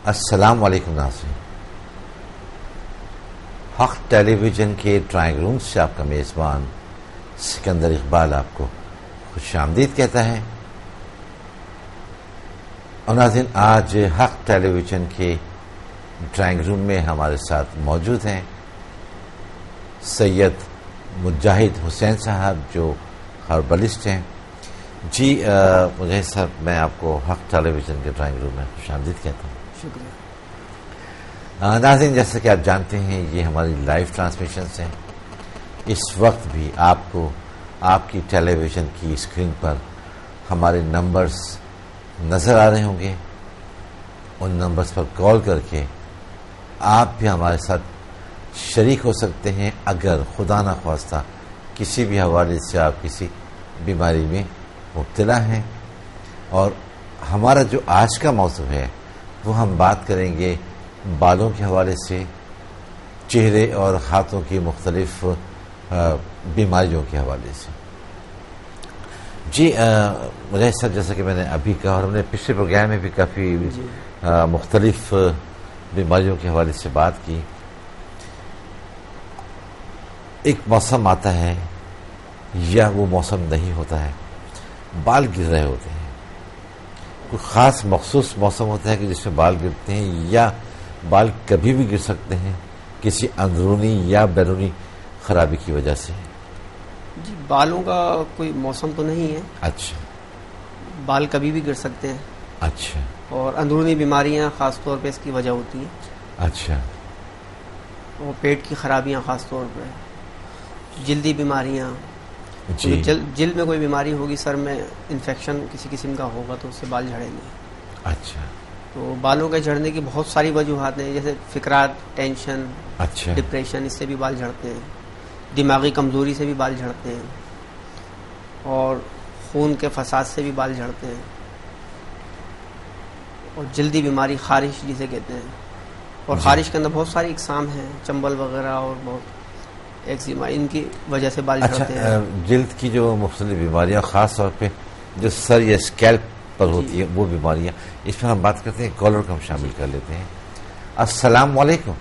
السلام علیکم ناظرین، حق ٹیلی ویژن کے ڈرائنگ روم سے آپ کا میزبان سکندر اقبال آپ کو خوش آمدید کہتا ہے۔ اور ناظرین، آج حق ٹیلی ویژن کے ڈرائنگ روم میں ہمارے ساتھ موجود ہیں سید مجاہد حسین صاحب جو ہربلسٹ ہیں۔ جی مجاہد صاحب، میں آپ کو حق ٹیلی ویژن کے ڈرائنگ روم میں خوش آمدید کہتا ہوں۔ شکریہ۔ ناظرین، جیسا کہ آپ جانتے ہیں یہ ہماری لائیو ٹرانسمیشنز ہیں۔ اس وقت بھی آپ کو آپ کی ٹیلی ویژن کی اسکرین پر ہمارے نمبرز نظر آ رہے ہوں گے۔ ان نمبرز پر کال کر کے آپ بھی ہمارے ساتھ شریک ہو سکتے ہیں اگر خدا نخواستہ کسی بھی حوالے سے آپ کسی بیماری میں مبتلا ہیں۔ اور ہمارا جو آج کا موضوع ہے وہ ہم بات کریں گے بالوں کے حوالے سے، چہرے اور ہاتھوں کی مختلف بیماریوں کے حوالے سے۔ جی مجھے سر، جیسا کہ میں نے ابھی کہا اور ہم نے پچھلے پروگرام میں بھی کافی مختلف بیماریوں کے حوالے سے بات کی۔ ایک موسم آتا ہے یا وہ موسم نہیں ہوتا ہے، بال گر رہے ہوتے ہیں۔ کوئی خاص مخصوص موسم ہوتا ہے کہ جس میں بال گرتے ہیں، یا بال کبھی بھی گر سکتے ہیں کسی اندرونی یا بیرونی خرابی کی وجہ سے؟ جی، بالوں کا کوئی موسم تو نہیں ہے۔ اچھا، بال کبھی بھی گر سکتے ہیں۔ اچھا، اور اندرونی بیماریاں خاص طور پہ اس کی وجہ ہوتی ہیں۔ اچھا، اور پیٹ کی خرابیاں خاص طور پہ، جلدی بیماریاں، جی، جلد میں کوئی بیماری ہوگی، سر میں انفیکشن کسی قسم کا ہوگا تو اس سے بال جھڑیں گے۔ اچھا، تو بالوں کے جھڑنے کی بہت ساری وجوہات ہیں، جیسے فکرات، ٹینشن، اچھا، ڈپریشن، اس سے بھی بال جھڑتے ہیں۔ دماغی کمزوری سے بھی بال جھڑتے ہیں، اور خون کے فساد سے بھی بال جھڑتے ہیں، اور جلدی بیماری خارش جسے کہتے ہیں۔ اور خارش کے اندر بہت ساری اقسام ہیں، چمبل وغیرہ اور بہت ایکزیما، ان کی وجہ سے بال جھڑتے ہیں۔ اچھا، جلد کی جو مختلف بیماریاں، خاص طور پہ جو سر یا اسکیلپ پر ہوتی ہیں وہ بیماریاں، اس پر ہم بات کرتے ہیں۔ کالر کو ہم شامل کر لیتے ہیں۔ السلام علیکم۔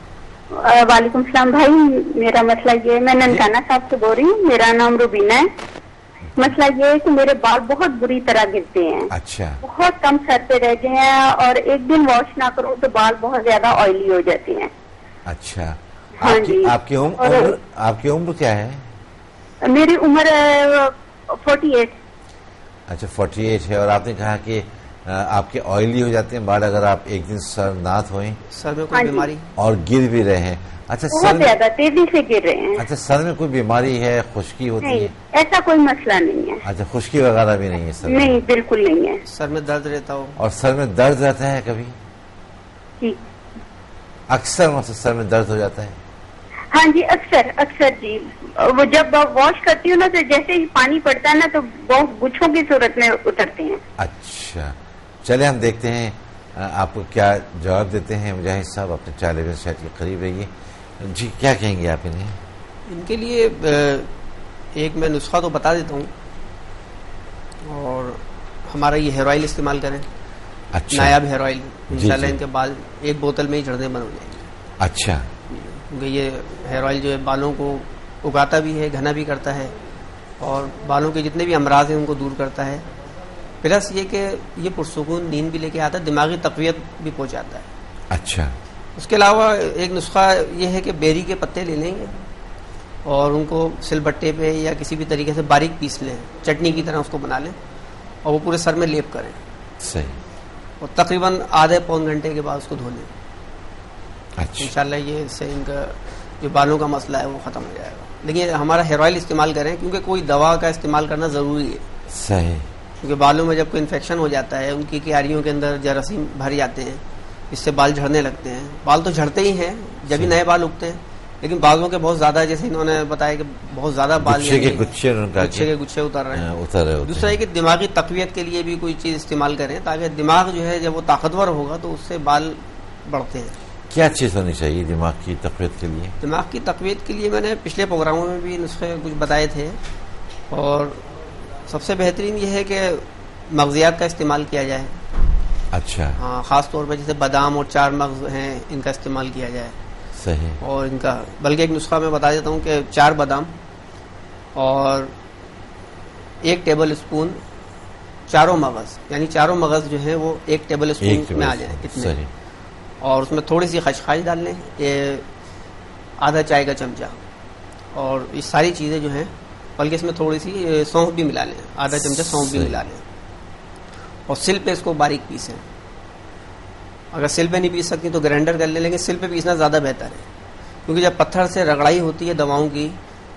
وعلیکم السلام بھائی، میرا مسئلہ یہ ہے، میں ننکانہ صاحب سے بول رہی ہوں، میرا نام روبینہ ہے۔ مسئلہ یہ ہے کہ میرے بال بہت بری طرح گرتے ہیں۔ اچھا، بہت کم سر پہ رہ گئے ہیں، اور ایک دن واش نہ کروں تو بال بہت زیادہ آئلی ہو جاتے ہیں۔ اچھا، ہاں جی۔ آپ کی عمر کیا ہے؟ میری عمر 48۔ اچھا، 48 ہے، اور آپ نے کہا کہ آپ کے آئلی ہو جاتے ہیں بال اگر آپ ایک دن سر نہ دھوئیں، سر میں کوئی بیماری اور گر بھی رہے ہیں۔ اچھا، بہت زیادہ تیزی سے گر رہے ہیں۔ اچھا، سر میں کوئی بیماری ہے، خشکی ہوتی ہے؟ نہیں، ایسا کوئی مسئلہ نہیں ہے۔ اچھا، خشکی وغیرہ بھی نہیں ہے سر میں؟ نہیں، بالکل نہیں ہے۔ سر میں درد رہتا ہو؟ اور سر میں درد رہتا ہے کبھی؟ جی، اکثر مثلا سر میں درد ہو جاتا ہے؟ ہاں جی، اکثر جی۔ وہ جب واش کرتی ہوں نا تو جیسے ہی پانی پڑتا ہے نا تو بہت گچھوں کی صورت میں اترتے ہیں۔ اچھا، چلے ہم دیکھتے ہیں آپ کو کیا جواب دیتے ہیں۔ مجاہد صاحب، اپنے ٹیلیویژن سیٹ کے قریب رہیے۔ جی، کیا کہیں گے آپ انہیں؟ ان کے لیے ایک میں نسخہ تو بتا دیتا ہوں، اور ہمارا یہ ہیئر آئل استعمال کریں۔ اچھا، نایاب ہیئر آئل، انشاءاللہ جی۔ ان کے بال ایک بوتل میں ہی جھڑنے بند ہو جائیں گے۔ اچھا، کیونکہ یہ ہیئر آئل جو ہے بالوں کو اگاتا بھی ہے، گھنا بھی کرتا ہے، اور بالوں کے جتنے بھی امراض ہیں ان کو دور کرتا ہے۔ پلس یہ کہ یہ پرسکون نیند بھی لے کے آتا ہے، دماغی تقویت بھی پہنچاتا ہے۔ اچھا، اس کے علاوہ ایک نسخہ یہ ہے کہ بیری کے پتے لے لیں گے اور ان کو سل بٹے پہ یا کسی بھی طریقے سے باریک پیس لیں، چٹنی کی طرح اس کو بنا لیں، اور وہ پورے سر میں لیپ کریں، صحیح، اور تقریباً آدھے پون گھنٹے کے بعد اس کو دھو لیں۔ اچھا، انشاءاللہ یہ اس سے ان کا جو بالوں کا مسئلہ ہے وہ ختم ہو جائے گا۔ لیکن ہمارا ہیئر آئل استعمال کریں، کیونکہ کوئی دوا کا استعمال کرنا ضروری ہے، صحیح، کیونکہ بالوں میں جب کوئی انفیکشن ہو جاتا ہے، ان کی کیاریوں کے اندر جراثیم بھر جاتے ہیں، اس سے بال جھڑنے لگتے ہیں۔ بال تو جھڑتے ہی ہیں جب ہی نئے بال اگتے ہیں، لیکن بالوں کے بہت زیادہ، جیسے انہوں نے بتایا کہ بہت زیادہ بال گچھے کے گچھے اتر رہے ہیں۔ اتر رہے ہوتے دوسرا یہ کہ دماغی تقویت کے لیے بھی کوئی چیز استعمال کریں، تاکہ دماغ جو ہے جب وہ طاقتور ہوگا تو اس سے بال بڑھتے ہیں۔ کیا چیز ہونی چاہیے دماغ کی تقویت کے لیے؟ دماغ کی تقویت کے لیے میں نے پچھلے پروگراموں میں بھی نسخے کچھ بتائے تھے، اور سب سے بہترین یہ ہے کہ مغزیات کا استعمال کیا جائے، اچھا. ہاں خاص طور پہ جیسے بادام اور 4 مغز ہیں ان کا استعمال کیا جائے. صحیح. اور ان کا بلکہ ایک نسخہ میں بتا دیتا ہوں کہ 4 بادام اور 1 ٹیبل اسپون چاروں مغز، یعنی چاروں مغز جو ہیں وہ 1 ٹیبل اسپون میں آ جائیں اتنے. صحیح. اور اس میں تھوڑی سی خشخاش ڈال لیں، آدھا چائے کا چمچہ، اور یہ ساری چیزیں جو ہیں، بلکہ اس میں تھوڑی سی سونف بھی ملا لیں، آدھا چمچہ سونف بھی ملا لیں، اور سل پہ اس کو باریک پیسیں. اگر سل پہ نہیں پیس سکتی تو گرائنڈر کر لیں، لیکن سل پہ پیسنا زیادہ بہتر ہے، کیونکہ جب پتھر سے رگڑائی ہوتی ہے دواؤں کی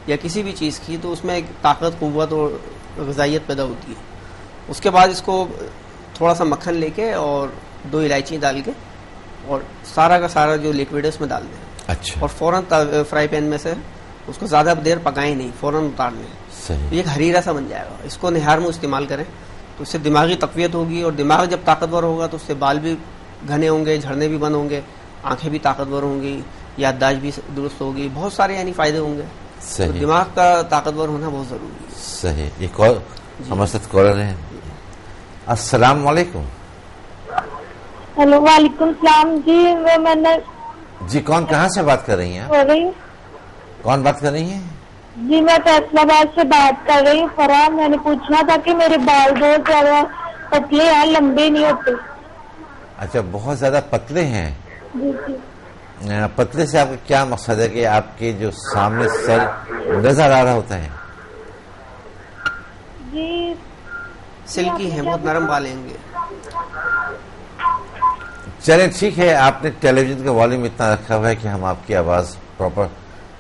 یا کسی بھی چیز کی تو اس میں ایک طاقت، قوت اور غذائیت پیدا ہوتی ہے. اس کے بعد اس کو تھوڑا سا مکھن لے کے اور 2 الائچی ڈال کے اور سارا کا سارا جو لیکوڈ ہے اس میں ڈال دیں. اچھا. اور فوراً فرائی پین میں سے اس کو زیادہ دیر پکائیں نہیں، فوراً اتار لیں. صحیح. یہ ایک حریرہ سا بن جائے گا. اس کو نہار میں استعمال کریں تو اس سے دماغی تقویت ہوگی، اور دماغ جب طاقتور ہوگا تو اس سے بال بھی گھنے ہوں گے، جھڑنے بھی بند ہوں گے، آنکھیں بھی طاقتور ہوں گی، یادداشت بھی درست ہوگی، بہت سارے یعنی فائدے ہوں گے. تو دماغ کا طاقتور ہونا بہت ضروری ہے. صحیح. یہ کال ہمارے ساتھ کالر ہیں. السلام علیکم. ہیلو وعلیکم السلام. جی میں نے جی کون کہاں سے بات کر رہی ہیں؟ ہو رہی. کون بات کر رہی ہیں؟ جی میں فیصلہ آباد سے بات کر رہی ہوں. فرح، میں نے پوچھنا تھا کہ میرے بال بہت زیادہ پتلے ہیں، لمبے نہیں ہوتے. اچھا، بہت زیادہ پتلے ہیں. جی جی. پتلے سے آپ کا کیا مقصد ہے؟ کہ آپ کے جو سامنے سر نظر آ رہا ہوتا ہے؟ جی سلکی ہیں، بہت نرم بال ہیں گے. چلیں ٹھیک ہے، آپ نے ٹیلی ویژن کا والیوم اتنا رکھا ہوا ہے کہ ہم آپ کی آواز پراپر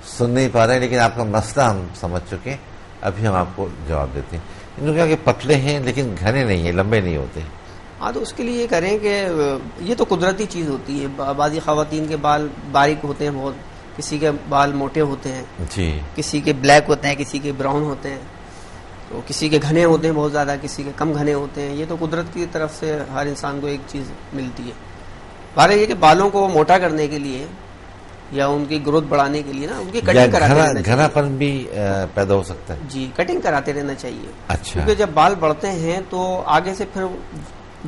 سن نہیں پا رہے ہیں، لیکن آپ کا مسئلہ ہم سمجھ چکے ہیں. ابھی ہم آپ کو جواب دیتے ہیں. انہوں نے کہا کہ پتلے ہیں لیکن گھنے نہیں ہیں، لمبے نہیں ہوتے. ہاں تو اس کے لیے یہ کریں کہ یہ تو قدرتی چیز ہوتی ہے. بعضی خواتین کے بال باریک ہوتے ہیں بہت، کسی کے بال موٹے ہوتے ہیں، جی. کسی کے بلیک ہوتے ہیں، کسی کے براؤن ہوتے ہیں، تو کسی کے گھنے ہوتے ہیں بہت زیادہ، کسی کے کم گھنے ہوتے ہیں. یہ تو قدرت کی طرف سے ہر انسان کو ایک چیز ملتی ہے. بارہ یہ کہ بالوں کو موٹا کرنے کے لیے یا ان کی گروتھ بڑھانے کے لیے نا ان کی کٹنگ کراتے رہنا چاہیے. گھنا پن بھی پیدا ہو سکتا ہے. جی، کٹنگ کراتے رہنا چاہیے. اچھا. کیونکہ جب بال بڑھتے ہیں تو آگے سے پھر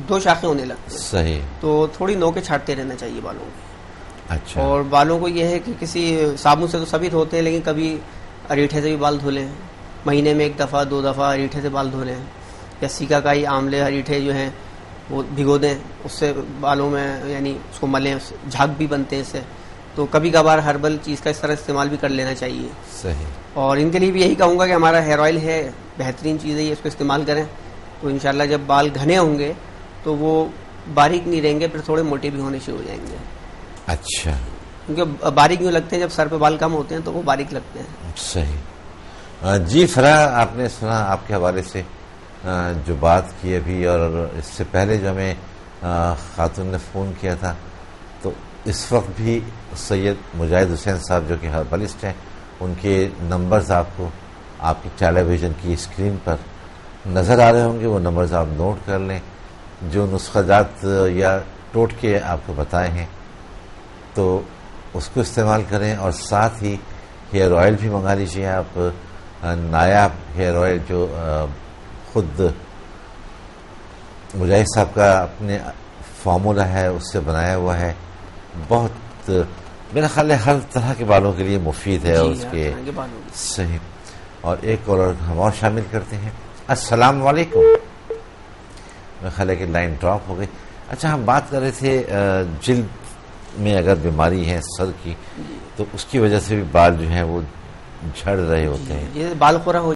2 شاخیں ہونے لگتی ہیں. صحیح. تو تھوڑی نوکے چھاٹتے رہنا چاہیے بالوں کو. اچھا. اور بالوں کو یہ ہے کہ کسی صابن سے تو سبھی دھوتے ہیں، لیکن کبھی اریٹھے سے بھی بال دھو لیں. مہینے میں 1 دفعہ 2 دفعہ اریٹھے سے بال دھو لیں، یا سیکا کائی، آملے، اریٹھے جو ہیں وہ بھگو دیں، اس سے بالوں میں یعنی اس کو ملیں، جھاگ بھی بنتے ہیں اس سے. تو کبھی کبھار ہربل چیز کا اس طرح استعمال بھی کر لینا چاہیے. صحیح. اور ان کے لیے بھی یہی کہوں گا کہ ہمارا ہیئر آئل ہے، بہترین چیز ہے، یہ اس کو استعمال کریں. تو انشاءاللہ جب بال گھنے ہوں گے تو وہ باریک نہیں رہیں گے، پھر تھوڑے موٹے بھی ہونے شروع ہو جائیں گے. اچھا. کیونکہ باریک یوں لگتے ہیں، جب سر پہ بال کم ہوتے ہیں تو وہ باریک لگتے ہیں. صحیح. جی فرح، آپ نے سنا آپ کے حوالے سے جو بات کی ابھی، اور اس سے پہلے جو ہمیں خاتون نے فون کیا تھا، تو اس وقت بھی سید مجاہد حسین صاحب جو کہ ہربلسٹ ہیں، ان کے نمبرز آپ کو آپ کی ٹیلی ویژن کی اسکرین پر نظر آ رہے ہوں گے. وہ نمبرز آپ نوٹ کر لیں. جو نسخہ جات یا ٹوٹکے آپ کو بتائے ہیں تو اس کو استعمال کریں، اور ساتھ ہی ہیئر آئل بھی منگا لیجیے آپ. نایاب ہیئر آئل جو خود مجاہد صاحب کا اپنے فارمولا ہے اس سے بنایا ہوا ہے. بہت میرا خیال ہے ہر طرح کے بالوں کے لیے مفید ہے. اور اس کے صحیح. اور ایک اور ہم اور شامل کرتے ہیں. السلام علیکم. میرا خیال ہے کہ لائن ڈراپ ہو گئی. اچھا، ہم بات کر رہے تھے جلد میں اگر بیماری ہے سر کی تو اس کی وجہ سے بھی بال جو ہیں وہ جھڑ رہے ہوتے ہیں. بال خورا ہو